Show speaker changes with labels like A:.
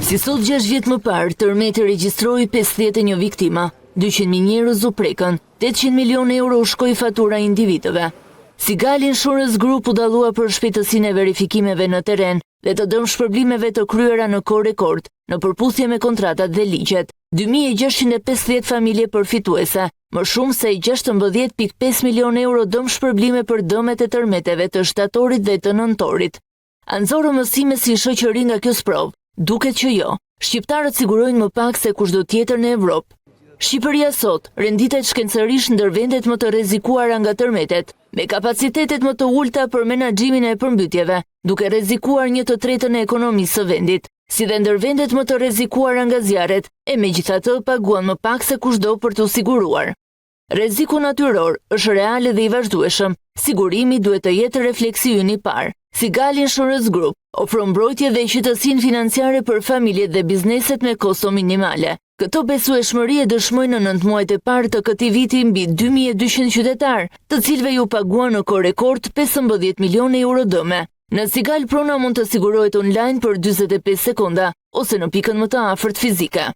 A: Si sot 6 vjet më parë, tërmeti regjistroi 51 viktima, 200.000 njerëz u prekën, 800 milion euro u shkoi fatura individëve. Sigali Insurance Group u dallua për shpejtësinë e verifikimeve në terren dhe të dëmshpërblimeve të kryera në kohë rekord, në përputhje me kontratat dhe ligjet. 2650 familje përfituese, më shumë se 16.5 milion euro dëmshpërblime për dëmet e tërmeteve të shtatorit dhe të nëntorit. A nxorë mësime si shoqëri nga kjo sprovë? Duket që jo. Shqiptarët sigurojnë më pak se kushdo tjetër në Evropë. Shqipëria sot renditet shkencërisht ndër vendet më të rrezikuara nga tërmetet, me kapacitetet më të ulta për menaxhimin e përmbytjeve, duke rrezikuar 1/3 e ekonomisë së vendit, si dhe ndër vendet më të rrezikuara nga zjarret, e megjithatë paguan më pak se kushdo për t'u siguruar. Rreziku natyror është real dhe i vazhdueshëm, sigurimi duhet të jetë refleksi ynë i parë. Sigali Insurance Group ofron mbrojtje dhe qëtësinë financiare për familjet dhe bizneset me kosto minimale. Këto besueshmëri e dëshmojnë në 9 muajt e parë të këtij viti mbi 2200 qytetarë, të cilëve ju paguan në kohë rekord 15 milion euro dëme. Në Sigal Prona mund të sigurohet online për 45 sekonda ose në pikën më të afërt fizike.